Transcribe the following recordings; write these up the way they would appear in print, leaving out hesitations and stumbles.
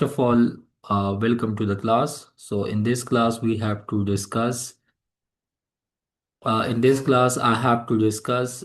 First of all, welcome to the class. So, in this class, we have to discuss. In this class, I have to discuss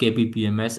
KPPMS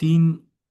3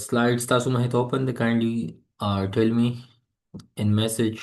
Slides تاسو ما هي to open the kindly tell me in message.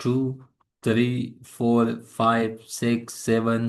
2 3 4 5 6 7.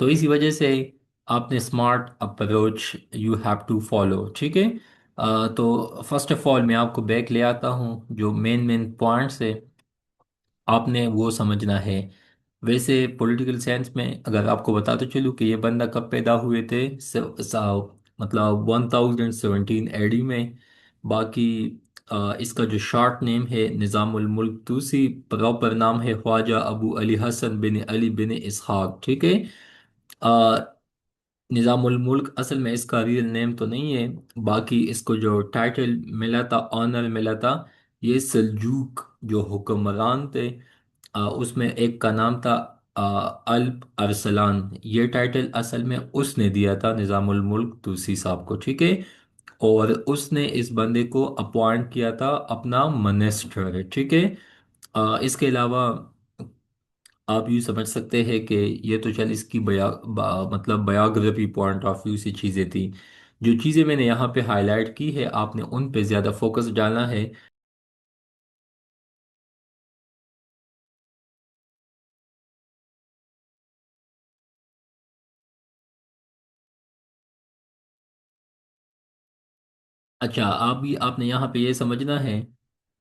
تو اسی وجہ سے آپ نے smart approach you have to follow, ٹھیک ہے؟ تو فرسٹ آف آل میں آپ کو بیک لے آتا ہوں، جو مین مین پوائنٹس ہے آپ نے وہ سمجھنا ہے۔ ویسے پولیٹیکل سائنس میں اگر آپ کو بتاتے چلوں کہ یہ بندہ کب پیدا ہوئے تھے، مطلب 1017 اے ڈی میں۔ باقی اس کا جو شارٹ نیم ہے نظام الملک توسی، پراپر نام ہے خواجہ ابو علی حسن بن علی بن اسحاق، ٹھیک ہے؟ آ، نظام الملک اصل میں اس کا ریئل نیم تو نہیں ہے، باقی اس کو جو ٹائٹل ملا تھا، آنر ملا تھا، یہ سلجوق جو حکمران تھے، اس میں ایک کا نام تھا الپ ارسلان۔ یہ ٹائٹل اصل میں اس نے دیا تھا نظام الملک توسی صاحب کو، ٹھیک ہے؟ اور اس نے اس بندے کو اپوائنٹ کیا تھا اپنا منسٹر، ٹھیک ہے؟ اس کے علاوہ آپ یوں سمجھ سکتے ہیں کہ یہ تو چل اس کی مطلب بایوگرافی پوائنٹ آف ویو سے چیزیں تھیں۔ جو چیزیں میں نے یہاں پہ ہائی لائٹ کی ہے آپ نے ان پہ زیادہ فوکس ڈالنا ہے۔ اچھا، آپ نے یہاں پہ یہ سمجھنا ہے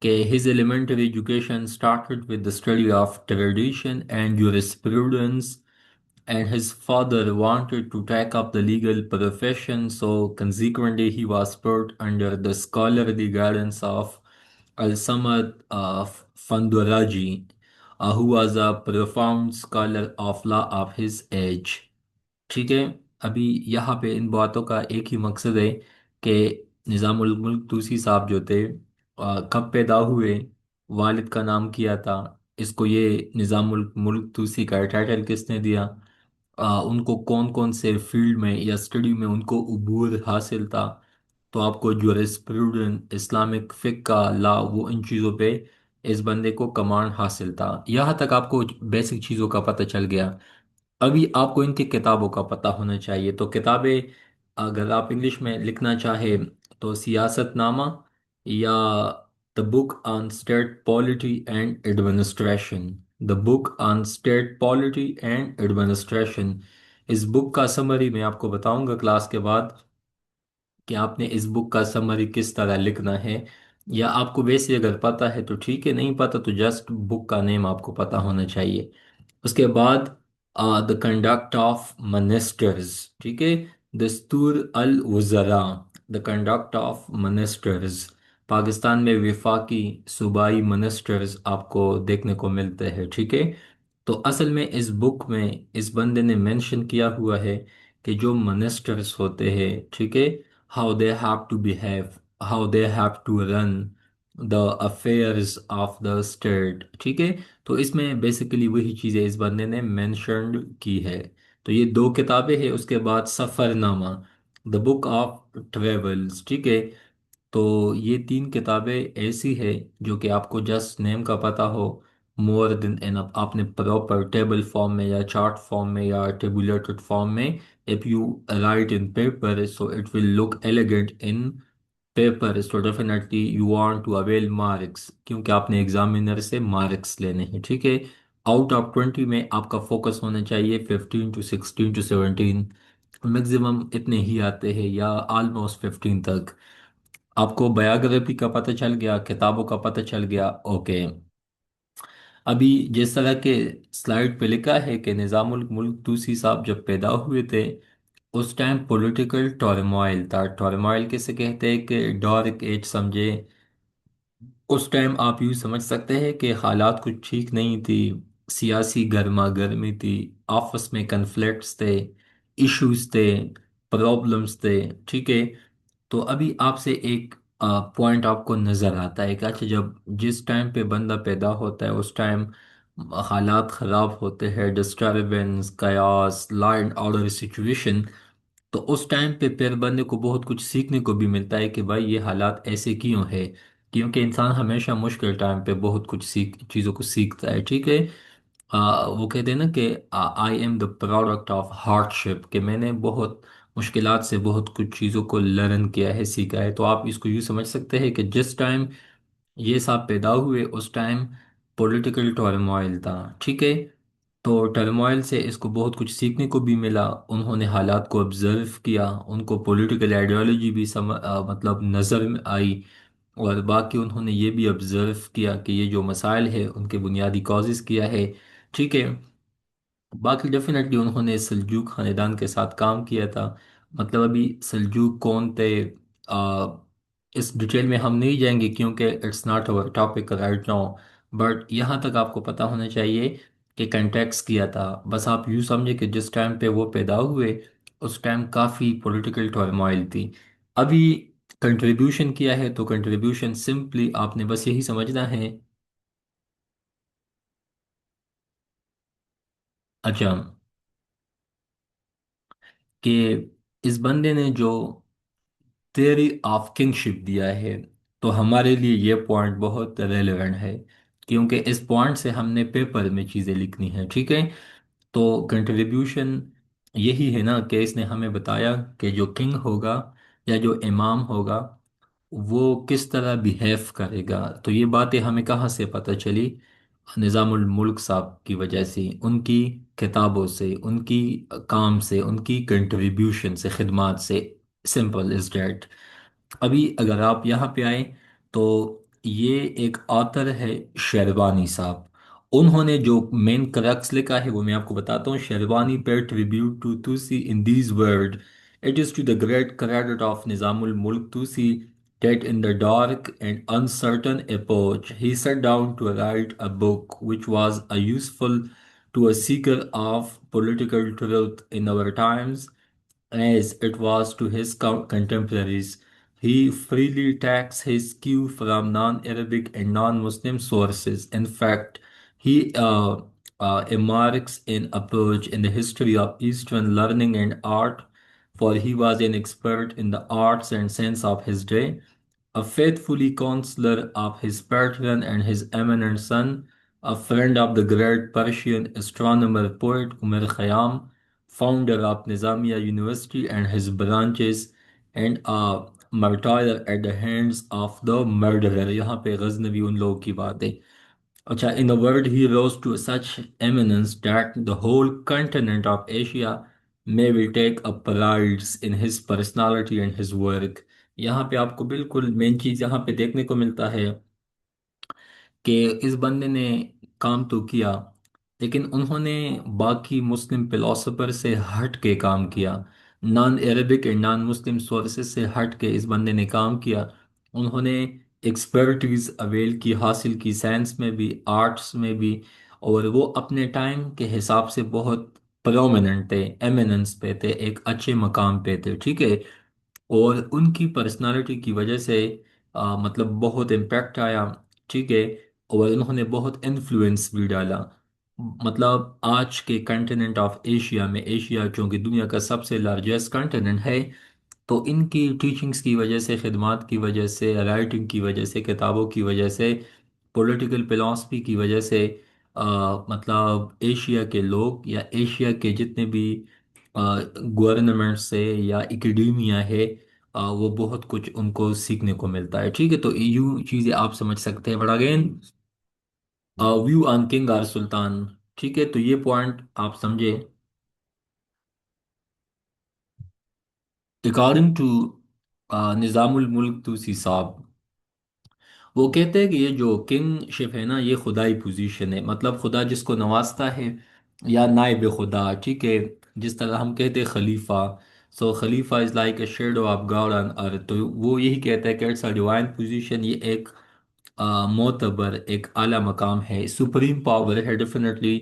کہ his elementary education started with the study of tradition and jurisprudence, and his father wanted to take up the legal profession, so consequently he was put under the scholarly guidance of Al-Samad Fanduraji, who was a profound scholar of law of his age۔ ٹھیک ہے؟ ابھی یہاں پہ ان باتوں کا ایک ہی مقصد ہے کہ نظام الملک توسی صاحب جو تھے کب پیدا ہوئے، والد کا نام کیا تھا، اس کو یہ نظام الملک توسی کا ٹائٹل کس نے دیا، ان کو کون کون سے فیلڈ میں یا اسٹڈی میں ان کو عبور حاصل تھا، تو آپ کو جورسپروڈن اسلامک فقہ کا لا، وہ ان چیزوں پہ اس بندے کو کمانڈ حاصل تھا۔ یہاں تک آپ کو بیسک چیزوں کا پتہ چل گیا۔ ابھی آپ کو ان کی کتابوں کا پتہ ہونا چاہیے۔ تو کتابیں اگر آپ انگلش میں لکھنا چاہے تو سیاست نامہ، یا the book on state polity and administration, the book on state polity and administration. اس بک کا سمری میں آپ کو بتاؤں گا کلاس کے بعد کہ آپ نے اس بک کا سمری کس طرح لکھنا ہے، یا آپ کو ویسے اگر پتہ ہے تو ٹھیک ہے، نہیں پتہ تو جسٹ بک کا نیم آپ کو پتہ ہونا چاہیے۔ اس کے بعد دا کنڈکٹ آف منسٹرز، ٹھیک ہے؟ دستور الوزراء، دا کنڈکٹ آف منسٹرز۔ پاکستان میں وفاقی صوبائی منسٹرز آپ کو دیکھنے کو ملتے ہیں، ٹھیک ہے؟ تو اصل میں اس بک میں اس بندے نے مینشن کیا ہوا ہے کہ جو منسٹرز ہوتے ہیں، ٹھیک ہے، how they have to behave, how they have to run the affairs of the state, ٹھیک ہے؟ تو اس میں بیسیکلی وہی چیزیں اس بندے نے مینشنڈ کی ہے۔ تو یہ دو کتابیں ہیں۔ اس کے بعد سفر نامہ، دا بک آف ٹریولز، ٹھیک ہے؟ تو یہ تین کتابیں ایسی ہے جو کہ آپ کو جسٹ نیم کا پتہ ہو، مور دین انف۔ آپ نے پراپر ٹیبل فارم میں یا چارٹ فارم میں یا ٹیبولیٹڈ فارم میں، if you write in paper so it will look elegant in paper, so definitely you want to avail marks، کیونکہ آپ نے ایگزامینر سے مارکس لینے ہیں، ٹھیک ہے؟ آؤٹ آف 20 میں آپ کا فوکس ہونا چاہیے 15 to 16 to 17، میکزیمم اتنے ہی آتے ہیں یا آلموسٹ 15 تک۔ آپ کو بایوگرافی کا پتہ چل گیا، کتابوں کا پتہ چل گیا، اوکے؟ ابھی جس طرح کے سلائڈ پہ لکھا ہے کہ نظام الملک توسی صاحب جب پیدا ہوئے تھے، اس ٹائم پولیٹیکل ٹورموائل تھا۔ ٹورموائل کسے کہتے ہیں کہ ڈارک ایج سمجھے۔ اس ٹائم آپ یوں سمجھ سکتے ہیں کہ حالات کچھ ٹھیک نہیں تھی، سیاسی گرما گرمی تھی، آپس میں کنفلکٹس تھے، ایشوز تھے، پرابلمس تھے، ٹھیک ہے؟ تو ابھی آپ سے ایک پوائنٹ آپ کو نظر آتا ہے کہ اچھا، جب جس ٹائم پہ بندہ پیدا ہوتا ہے اس ٹائم حالات خراب ہوتے ہیں، disturbance, chaos, law and order situation, تو اس ٹائم پہ پھر بندے کو بہت کچھ سیکھنے کو بھی ملتا ہے کہ بھائی یہ حالات ایسے کیوں ہے، کیونکہ انسان ہمیشہ مشکل ٹائم پہ بہت کچھ چیزوں کو سیکھتا ہے، ٹھیک ہے؟ وہ کہتے ہیں نا کہ I am the product of hardship, کہ میں نے بہت مشکلات سے بہت کچھ چیزوں کو لرن کیا ہے، سیکھا ہے۔ تو آپ اس کو یوں سمجھ سکتے ہیں کہ جس ٹائم یہ صاحب پیدا ہوئے اس ٹائم پولیٹیکل ٹورموائل تھا، ٹھیک ہے؟ تو ٹرموائل سے اس کو بہت کچھ سیکھنے کو بھی ملا، انہوں نے حالات کو آبزرو کیا، ان کو پولیٹیکل آئیڈیالوجی بھی مطلب نظر میں آئی، اور باقی انہوں نے یہ بھی آبزرو کیا کہ یہ جو مسائل ہے ان کے بنیادی کازز کیا ہے، ٹھیک ہے۔ باقی ڈیفینیٹلی انہوں نے سلجوق خاندان کے ساتھ کام کیا تھا، مطلب ابھی سلجوق کون تھے، آ، اس ڈیٹیل میں ہم نہیں جائیں گے کیونکہ it's not over topic right now, but یہاں تک آپ کو پتہ ہونا چاہیے کہ کنٹیکس کیا تھا، بس آپ یوں سمجھے کہ جس ٹائم پہ وہ پیدا ہوئے اس ٹائم کافی پولیٹیکل ٹرموائل تھی۔ ابھی کنٹریبیوشن کیا ہے تو کنٹریبیوشن سمپلی آپ نے بس یہی سمجھنا ہے۔ اچھا، کہ اس بندے نے جو تھیوری آف کنگ شپ دیا ہے، تو ہمارے لیے یہ پوائنٹ بہت ریلیونٹ ہے، کیونکہ اس پوائنٹ سے ہم نے پیپر میں چیزیں لکھنی ہیں، ٹھیک ہے۔ تو کنٹریبیوشن یہی ہے نا کہ اس نے ہمیں بتایا کہ جو کنگ ہوگا یا جو امام ہوگا وہ کس طرح بیہیو کرے گا، تو یہ باتیں ہمیں کہاں سے پتہ چلی؟ نظام الملک صاحب کی وجہ سے، ان کی کتابوں سے، ان کی کام سے، ان کی کنٹریبیوشن سے، خدمات سے، سمپل از دیٹ۔ ابھی اگر آپ یہاں پہ آئیں تو یہ ایک آتھر ہے شیروانی صاحب، انہوں نے جو مین کریکٹس لکھا ہے وہ میں آپ کو بتاتا ہوں۔ شیروانی پے tribute to Tusi in these word, it is to the great credit of Nizam al Mulk Tausi that in the dark and uncertain epoch he sat down to write a book which was a useful to a seeker of political truth in our times as it was to his contemporaries. He freely takes his cue from non-Arabic and non-Muslim sources. In fact, he emerges an approach in the history of Eastern learning and art, for he was an expert in the arts and science of his day, a faithfully counselor of his patron and his eminent son, a friend of the great Persian astronomer poet Umar Khayyam, founder of Nizamiya University and his branches, and a martyr at the hands of the murderer. یہاں پہ غزنوی ان لوگوں کی بات ہے۔ اچھا، in a word he rose to such eminence that the whole continent of Asia may will take a pride in his personality and his work۔ یہاں پہ آپ کو بالکل مین چیز یہاں پہ دیکھنے کو ملتا ہے کہ اس بندے نے کام تو کیا، لیکن انہوں نے باقی مسلم فلاسفر سے ہٹ کے کام کیا، naan Arabic and non Muslim sources سے ہٹ کے اس بندے نے کام کیا۔ انہوں نے ایکسپرٹیز اویل کی، حاصل کی، سائنس میں بھی، آرٹس میں بھی، اور وہ اپنے ٹائم کے حساب سے بہت پرومیننٹ تھے، ایمیننس پہ تھے، ایک اچھے مقام پہ تھے، ٹھیک ہے۔ اور ان کی پرسنالٹی کی وجہ سے مطلب بہت امپیکٹ آیا، ٹھیک ہے، اور انہوں نے بہت انفلوئنس بھی ڈالا۔ مطلب آج کے کنٹیننٹ آف ایشیا میں، ایشیا چونکہ دنیا کا سب سے لارجسٹ کنٹیننٹ ہے، تو ان کی ٹیچنگز کی وجہ سے، خدمات کی وجہ سے، رائٹنگ کی وجہ سے، کتابوں کی وجہ سے، پولیٹیکل فلاسفی کی وجہ سے، مطلب ایشیا کے لوگ یا ایشیا کے جتنے بھی گورنمنٹ سے یا اکیڈیمیا ہے، وہ بہت کچھ ان کو سیکھنے کو ملتا ہے، ٹھیک ہے۔ تو یوں چیزیں آپ سمجھ سکتے ہیں، but again view on king اور سلطان، ٹھیک ہے، تو یہ پوائنٹ آپ سمجھے۔ اکارڈنگ ٹو نظام الملک توسی صاحب، وہ کہتے ہیں کہ یہ جو کنگ شپ ہے نا، یہ خدائی پوزیشن ہے، مطلب خدا جس کو نوازتا ہے، یا نائب خدا، ٹھیک ہے، جس طرح ہم کہتے ہیں خلیفہ، سو خلیفہ is like a shadow of God on earth, تو وہ یہی کہتا ہے کہ اٹس اے ڈیوائن پوزیشن، یہ ایک معتبر، ایک اعلیٰ مقام ہے، سپریم پاور ہے ڈیفینیٹلی۔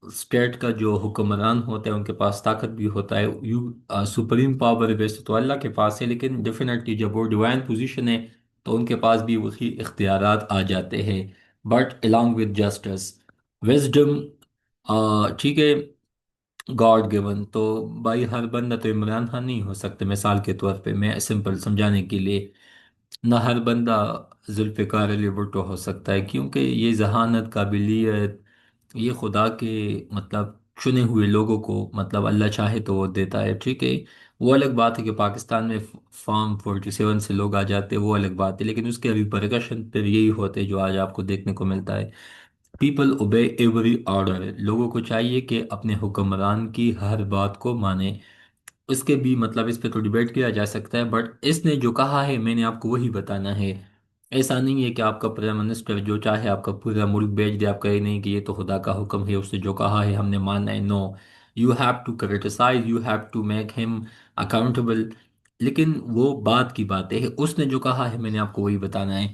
اسٹیٹ کا جو حکمران ہوتا ہے ان کے پاس طاقت بھی ہوتا ہے، سپریم پاور ویسے تو اللہ کے پاس ہے، لیکن ڈیفینیٹلی جب وہ ڈیوائن پوزیشن ہے تو ان کے پاس بھی وہی اختیارات آ جاتے ہیں، but along with justice wisdom، ٹھیک ہے، گاڈ گیون۔ تو بھائی ہر بندہ تو عمران خان نہیں ہو سکتا، مثال کے طور پہ میں سمپل سمجھانے کے لیے، نہ ہر بندہ ذوالفقار علی بھٹو ہو سکتا ہے، کیونکہ یہ ذہانت، قابلیت، یہ خدا کے مطلب چنے ہوئے لوگوں کو مطلب اللہ چاہے تو وہ دیتا ہے، ٹھیک ہے۔ وہ الگ بات ہے کہ پاکستان میں فارم 47 سے لوگ آ جاتے ہیں، وہ الگ بات ہے، لیکن اس کے ریپرکشن پھر یہی ہوتے جو آج آپ کو دیکھنے کو ملتا ہے۔ پیپل اوبے ایوری آرڈر، لوگوں کو چاہیے کہ اپنے حکمران کی ہر بات کو مانے۔ اس کے بھی مطلب اس پہ تو ڈیبیٹ کیا جا سکتا ہے، بٹ اس نے جو کہا ہے میں نے آپ کو وہی بتانا ہے۔ ایسا نہیں ہے کہ آپ کا پرائم منسٹر جو چاہے آپ کا پورا ملک بیچ دے، آپ کہے نہیں کہ یہ تو خدا کا حکم ہے، اس نے جو کہا ہے ہم نے ماننا ہے۔ No, you have to criticise, you have to make ہم اکاؤنٹیبل، لیکن وہ بات کی بات ہے، اس نے جو کہا ہے میں نے آپ کو وہی بتانا ہے۔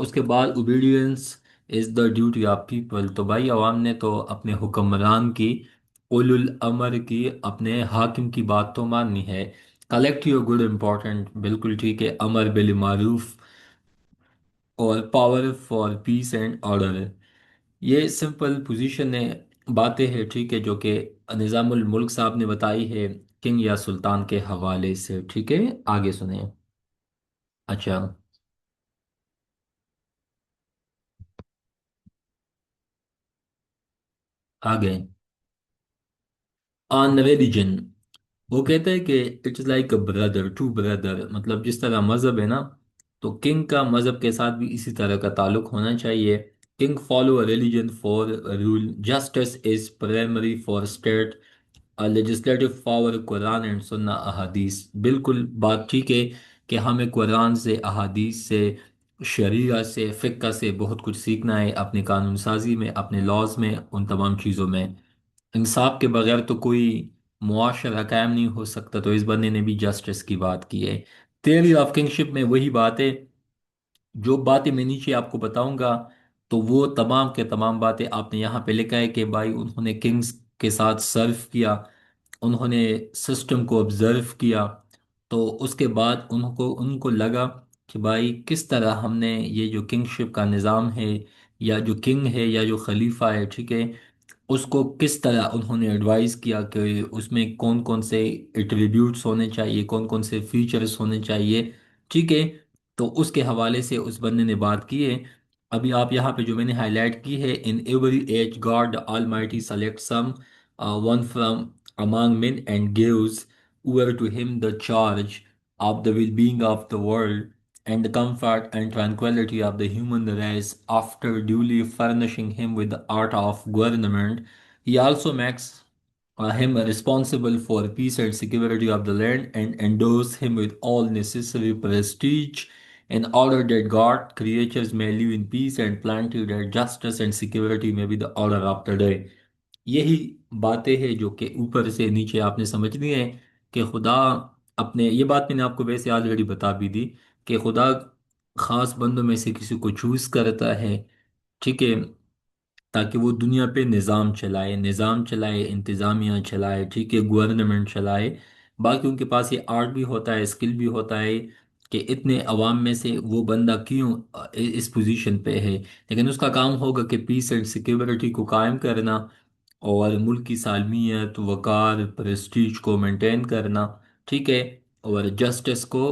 اس کے بعد obedience is the duty of people, تو بھائی عوام نے تو اپنے حکمران کی، اولو الامر کی، اپنے حاکم کی بات تو ماننی ہے۔ کلیکٹ یور گڈ امپورٹنٹ، بالکل ٹھیک ہے، امر بالمعروف اور power for piece and order, یہ سمپل پوزیشن ہے، باتیں ہیں ٹھیک ہے، جو کہ نظام الملک صاحب نے بتائی ہے کنگ یا سلطان کے حوالے سے، ٹھیک ہے، آگے سنیں۔ اچھا، آگے آن ریلیجن، وہ کہتے ہیں کہ it's like a brother to brother, مطلب جس طرح مذہب ہے نا، تو کنگ کا مذہب کے ساتھ بھی اسی طرح کا تعلق ہونا چاہیے۔ King follow a religion for rule, justice is primary for state, legislative power Quran and سنہ احادیث، بالکل بات ٹھیک ہے کہ ہمیں قرآن سے، احادیث سے، شریعہ سے، فقہ سے بہت کچھ سیکھنا ہے اپنے قانون سازی میں، اپنے لاز میں، ان تمام چیزوں میں۔ انصاف کے بغیر تو کوئی معاشرہ قائم نہیں ہو سکتا، تو اس بندے نے بھی جسٹس کی بات کی ہے۔ تھیوری آف کنگشپ میں وہی بات ہے، جو باتیں میں نیچے آپ کو بتاؤں گا، تو وہ تمام کے تمام باتیں آپ نے یہاں پہ لکھا ہے کہ بھائی انہوں نے کنگز کے ساتھ سرف کیا، انہوں نے سسٹم کو آبزرو کیا، تو اس کے بعد ان کو لگا کہ بھائی کس طرح ہم نے یہ جو کنگشپ کا نظام ہے، یا جو کنگ ہے یا جو خلیفہ ہے، ٹھیک ہے، اس کو کس طرح انہوں نے ایڈوائز کیا کہ اس میں کون کون سے ایٹریبیوٹس ہونے چاہیے، کون کون سے فیچرز ہونے چاہیے، ٹھیک ہے، تو اس کے حوالے سے اس بندے نے بات کی ہے۔ ابھی آپ یہاں پہ جو میں نے ہائی لائٹ کی ہے، in every age God almighty select someone from among men and gives over to him the charge of the well-being of the world and the comfort and tranquility of the human race. After duly furnishing him with the art of government, he also makes him responsible for peace and security of the land and endows him with all necessary prestige in order that God creatures may live in peace and plenty, that justice and security may be the order of the day. یہی باتیں ہیں جو کہ اوپر سے نیچے آپ نے سمجھنی ہے کہ خدا اپنے، یہ بات میں نے آپ کو ویسے آلریڈی بتا بھی دی کہ خدا خاص بندوں میں سے کسی کو چوز کرتا ہے، ٹھیک ہے، تاکہ وہ دنیا پہ نظام چلائے، انتظامیہ چلائے، ٹھیک ہے، گورنمنٹ چلائے۔ باقی ان کے پاس یہ آرٹ بھی ہوتا ہے، اسکل بھی ہوتا ہے کہ اتنے عوام میں سے وہ بندہ کیوں اس پوزیشن پہ ہے، لیکن اس کا کام ہوگا کہ پیس اینڈ سیکیورٹی کو قائم کرنا، اور ملک کی سالمیت، وقار، پریسٹیج کو مینٹین کرنا، ٹھیک ہے، اور جسٹس کو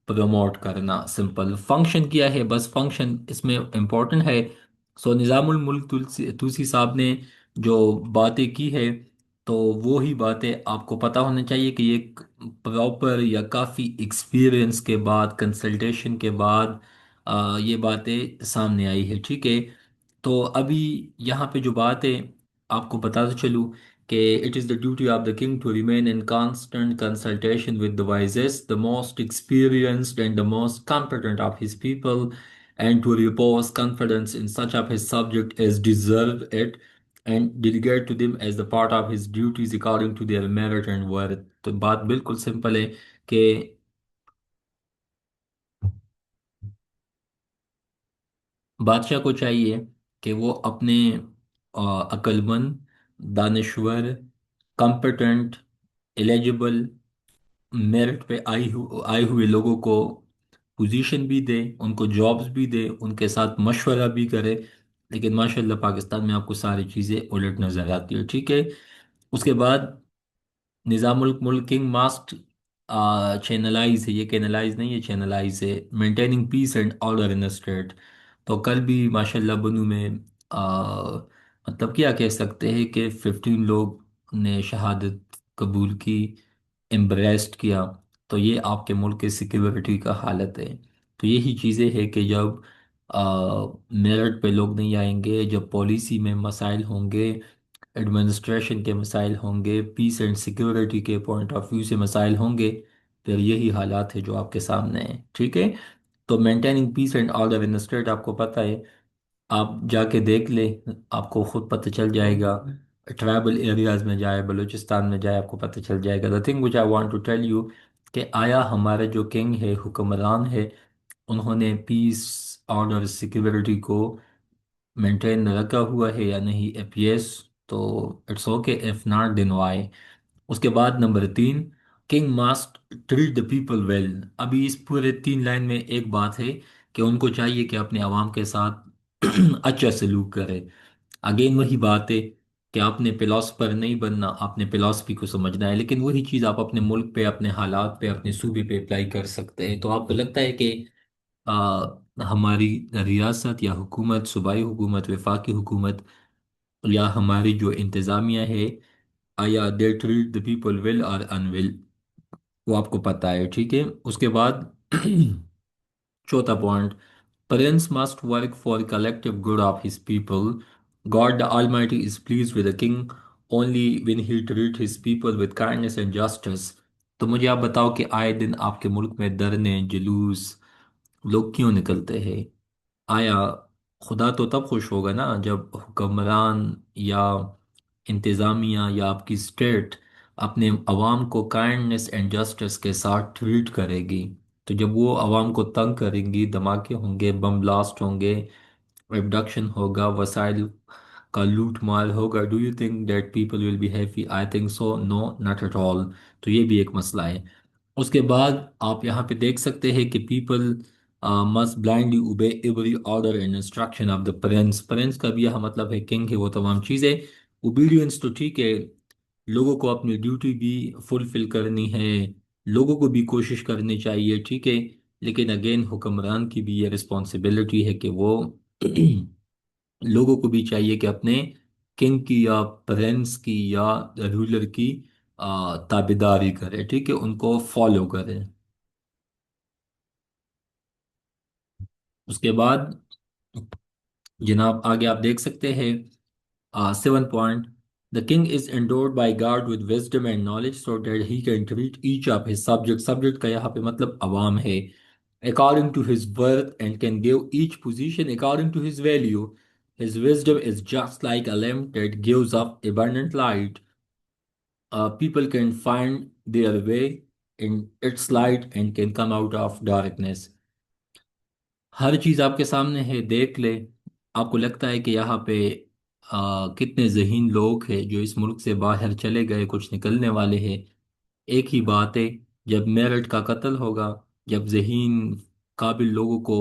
پروموٹ کرنا۔ سمپل فنکشن کیا ہے، بس فنکشن اس میں امپورٹنٹ ہے۔ سو نظام الملک توسی صاحب نے جو باتیں کی ہے، تو وہی باتیں آپ کو پتہ ہونا چاہیے کہ یہ ایک پراپر یا کافی ایکسپیرئنس کے بعد، کنسلٹیشن کے بعد یہ باتیں سامنے آئی ہے، ٹھیک ہے۔ تو ابھی یہاں پہ جو بات ہے آپ کو بتاتا چلوں کہ it is the duty of the king to remain in constant consultation with the wisest, the most experienced and the most competent of his people, and to repose confidence in such of his subject as deserve it, and delegate to them as the part of his duties according to their merit and worth۔ تو بات بالکل simple ہے کہ بادشاہ کو چاہیے کہ وہ اپنے عقل مند، دانشور، کمپٹنٹ، ایلیجبل، میرٹ پہ آئے ہوئے لوگوں کو پوزیشن بھی دے، ان کو جابز بھی دے، ان کے ساتھ مشورہ بھی کرے، لیکن ماشاءاللہ پاکستان میں آپ کو ساری چیزیں الٹ نظر آتی ہے، ٹھیک ہے۔ اس کے بعد نظام ملکنگ ماسٹ چینلائز ہے، یہ کینلائز نہیں ہے، چینلائز ہے، maintaining piece and order in state. تو کل بھی ماشاءاللہ بنو میں مطلب کیا کہہ سکتے ہیں کہ 15 لوگ نے شہادت قبول کی، امبریسڈ کیا، تو یہ آپ کے ملک کے سیکیورٹی کا حالت ہے۔ تو یہی چیزیں ہے کہ جب میرٹ پہ لوگ نہیں آئیں گے، جب پالیسی میں مسائل ہوں گے، ایڈمنسٹریشن کے مسائل ہوں گے، پیس اینڈ سیکیورٹی کے پوائنٹ آف ویو سے مسائل ہوں گے، پھر یہی حالات ہے جو آپ کے سامنے ہیں، ٹھیک ہے؟ تو maintaining piece and order in state آپ کو پتہ ہے، آپ جا کے دیکھ لیں، آپ کو خود پتہ چل جائے گا، ٹرائبل ایریاز میں جائے، بلوچستان میں جائے، آپ کو پتہ چل جائے گا۔ The thing which I want to tell you کہ آیا ہمارے جو کنگ ہے، حکمران ہے، انہوں نے پیس آرڈر سیکیورٹی کو مینٹین رکھا ہوا ہے یا نہیں؟ ایف یس تو it's okay, if not then why? اس کے بعد number 3، king must treat the people well. ابھی اس پورے 3 لائن میں ایک بات ہے کہ ان کو چاہیے کہ اپنے عوام کے ساتھ اچھا سلوک کرے۔ اگین وہی بات ہے کہ آپ نے فلاسفر نہیں بننا، آپ نے فلاسفی کو سمجھنا ہے، لیکن وہی چیز آپ اپنے ملک پہ، اپنے حالات پہ، اپنے صوبے پہ اپلائی کر سکتے ہیں۔ تو آپ کو لگتا ہے کہ ہماری ریاست یا حکومت، صوبائی حکومت، وفاقی حکومت، یا ہماری جو انتظامیہ ہے، آیا they treat the people well اور ان ویل؟ وہ آپ کو پتہ ہے، ٹھیک ہے؟ اس کے بعد چوتھا point, prince must work for collective good of his people, God the almighty is pleased with the king only when he treat his people with kindness and justice. تو مجھے آپ بتاؤ کہ آئے دن آپ کے ملک میں دھرنے، جلوس، لوگ کیوں نکلتے ہیں؟ آیا خدا تو تب خوش ہوگا نا جب حکمران یا انتظامیہ یا آپ کی اسٹیٹ اپنے عوام کو کائنڈنس اینڈ جسٹس کے ساتھ ٹریٹ کرے گی۔ تو جب وہ عوام کو تنگ کریں گی، دھماکے ہوں گے، بم بلاسٹ ہوں گے، ابڈکشن ہوگا، وسائل کا لوٹ مار ہوگا، do you think that people will be happy? I think so no, not at all. تو یہ بھی ایک مسئلہ ہے۔ اس کے بعد آپ یہاں پہ دیکھ سکتے ہیں کہ people must blindly obey every order and instruction of the prince۔ Prince کا بھی یہاں مطلب ہے کنگ ہے، وہ تمام چیزیں اوبیڈینس تو ٹھیک ہے، لوگوں کو اپنی ڈیوٹی بھی فلفل کرنی ہے، لوگوں کو بھی کوشش کرنی چاہیے، ٹھیک ہے، لیکن اگین حکمران کی بھی یہ رسپانسبلٹی ہے کہ وہ لوگوں کو بھی چاہیے کہ اپنے کنگ کی یا پرنس کی یا رولر کی تابیداری کرے، ٹھیک ہے، ان کو فالو کرے۔ اس کے بعد جناب آگے آپ دیکھ سکتے ہیں 7 point, the king is endowed by God with wisdom and knowledge so that he can treat each of his subject. Subject کا یہاں پہ مطلب عوام ہے، according to his worth and can give each position according to his value. His wisdom is just like a lamp that gives up abundant light. People can find their way in its light and can come out of darkness. ہر چیز آپ کے سامنے ہے، دیکھ لے۔ آپ کو لگتا ہے کہ یہاں پہ کتنے ذہین لوگ ہیں جو اس ملک سے باہر چلے گئے، کچھ نکلنے والے ہیں؟ ایک ہی بات ہے، جب میرٹ کا قتل ہوگا، جب ذہین قابل لوگوں کو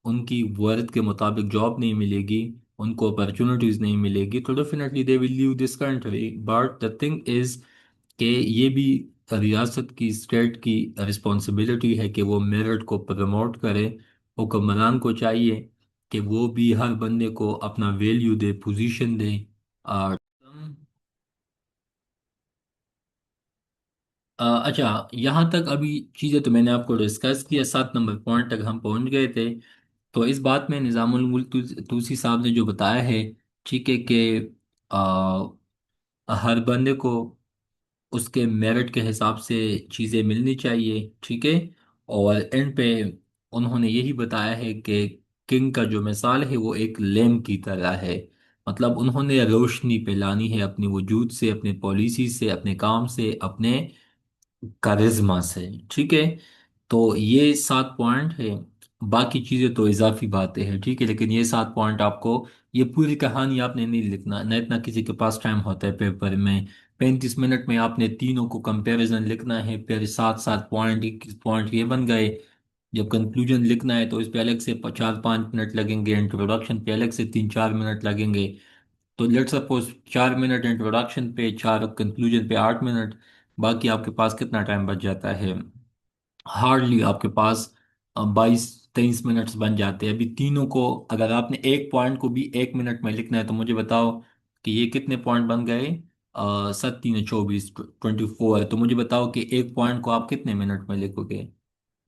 ان کی ورد کے مطابق جاب نہیں ملے گی، ان کو اپرچونٹیز نہیں ملے گی، تو definitely they will leave this country. But the thing is کہ یہ بھی ریاست کی، اسٹیٹ کی رسپانسبلٹی ہے کہ وہ میرٹ کو پروموٹ کرے۔ حکمران کو چاہیے کہ وہ بھی ہر بندے کو اپنا ویلیو دے، پوزیشن دے۔ اور اچھا، یہاں تک ابھی چیزیں تو میں نے آپ کو ڈسکس کیا، 7 نمبر پوائنٹ تک ہم پہنچ گئے تھے۔ تو اس بات میں نظام الملک توسی صاحب نے جو بتایا ہے، ٹھیک ہے، کہ ہر بندے کو اس کے میرٹ کے حساب سے چیزیں ملنی چاہیے، ٹھیک ہے، اور اینڈ پہ انہوں نے یہی بتایا ہے کہ کنگ کا جو مثال ہے وہ ایک لیمپ کی طرح ہے، مطلب انہوں نے روشنی پھیلانی ہے اپنے وجود سے، اپنے پالیسی سے، اپنے کام سے، اپنے کارزما سے، ٹھیک ہے۔ تو یہ 7 پوائنٹ ہے، باقی چیزیں تو اضافی باتیں ہیں، ٹھیک ہے، لیکن یہ 7 پوائنٹ آپ کو، یہ پوری کہانی آپ نے نہیں لکھنا، نہ اتنا کسی کے پاس ٹائم ہوتا ہے پیپر میں 35 منٹ میں آپ نے تینوں کو کمپیریزن لکھنا ہے، پھر 7 7 پوائنٹ، 21 پوائنٹ یہ بن گئے۔ جب کنکلوژن لکھنا ہے تو اس پہ الگ سے 4 5 منٹ لگیں گے، انٹروڈکشن پہ الگ سے 3 4 منٹ لگیں گے۔ تو لیٹ سپوز 4 منٹ انٹروڈکشن پہ، 4 کنکلوژن پہ، 8 منٹ، باقی آپ کے پاس کتنا ٹائم بچ جاتا ہے؟ ہارڈلی آپ کے پاس 22 23 منٹس بن جاتے ہیں۔ ابھی تینوں کو اگر آپ نے ایک پوائنٹ کو بھی 1 منٹ میں لکھنا ہے تو مجھے بتاؤ کہ یہ کتنے پوائنٹ بن گئے؟ 7 3 24، 24۔ تو مجھے بتاؤ کہ ایک پوائنٹ کو آپ کتنے منٹ میں لکھو گے؟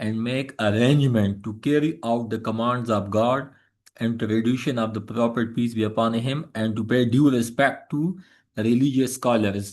and make arrangement to carry out the commands of God and tradition of the prophet peace be upon him and to pay due respect to religious scholars।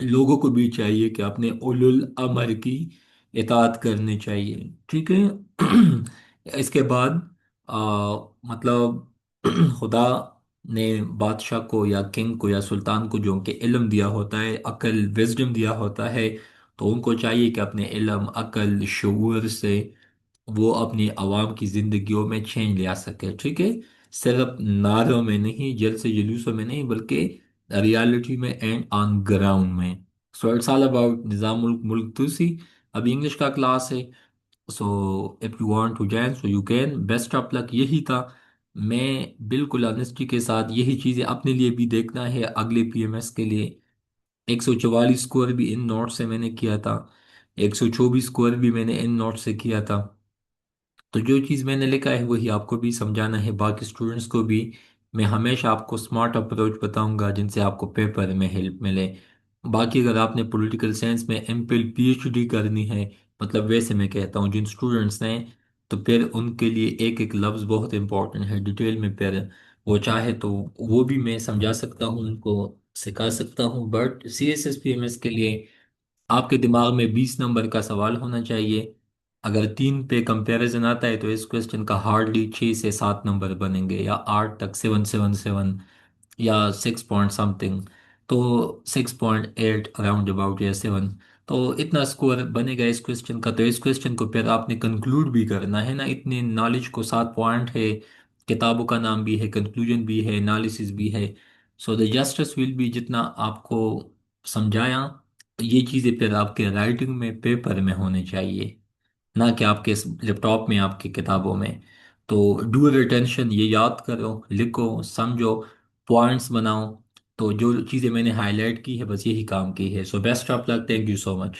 لوگوں کو بھی چاہیے کہ اپنے اولو الامر کی اطاعت کرنی چاہیے، ٹھیک ہے۔ اس کے بعد آ، مطلب خدا نے بادشاہ کو یا کنگ کو یا سلطان کو جو کہ علم دیا ہوتا ہے، عقل، وزڈم دیا ہوتا ہے، تو ان کو چاہیے کہ اپنے علم، عقل، شعور سے وہ اپنی عوام کی زندگیوں میں چینج لے آ سکے، ٹھیک ہے۔ صرف نعروں میں نہیں، جلسے جلوسوں میں نہیں، بلکہ ریالٹی میں اینڈ آن گراؤنڈ میں۔ سو اٹس آل اباؤٹ نظام ملک ملک توسی۔ ابھی انگلش کا کلاس ہے، so if you want to join so you can, best of luck. یہی تھا، میں بالکل آنےسٹی کے ساتھ یہی چیزیں اپنے لیے بھی دیکھنا ہے اگلے پی ایم ایس کے لیے۔ 144 اسکور بھی ان نوٹ سے میں نے کیا تھا، 124 اسکور بھی میں نے ان نوٹ سے کیا تھا۔ تو جو چیز میں نے لکھا ہے وہی آپ کو بھی سمجھانا ہے، باقی اسٹوڈنٹس کو بھی۔ میں ہمیشہ آپ کو اسمارٹ اپروچ بتاؤں گا جن سے آپ کو پیپر میں ہیلپ ملے۔ باقی اگر آپ نے پولیٹیکل سائنس میں ایم پل پی ایچ ڈی کرنی ہے، مطلب ویسے میں کہتا ہوں جن اسٹوڈنٹس نے، تو پھر ان کے لیے ایک ایک لفظ بہت امپورٹنٹ ہے ڈیٹیل میں، پھر وہ چاہے تو وہ بھی میں سمجھا سکتا ہوں، ان کو سکھا سکتا ہوں، but C S S P M S کے لیے آپ کے دماغ میں 20 نمبر کا سوال ہونا چاہیے۔ اگر 3 پہ کمپیریزن آتا ہے تو اس کوشچن کا ہارڈلی 6 سے 7 نمبر بنیں گے، یا 8 تک، 777 یا 6 پوائنٹ سم تھنگ، تو 6.8 اراؤنڈ اباؤٹ یا 7۔ تو اتنا اسکور بنے گا اس کوشچن کا، تو اس کوشچن کو پھر آپ نے کنکلوڈ بھی کرنا ہے نا، اتنے نالج کو، 7 پوائنٹ ہے، کتابوں کا نام بھی ہے، کنکلوژن بھی ہے، انالیسس بھی ہے۔ سو دا جسٹس ول بی، جتنا آپ کو سمجھایا یہ چیزیں پھر آپ کے رائٹنگ میں، پیپر میں ہونے چاہیے، نہ کہ آپ کے لیپ ٹاپ میں، آپ کی کتابوں میں۔ تو ڈو ریٹینشن، یہ یاد کرو، لکھو، سمجھو، پوائنٹس بناؤ۔ تو جو چیزیں میں نے ہائی لائٹ کی ہے بس یہی کام کی ہے۔ So best of luck, thank you so much.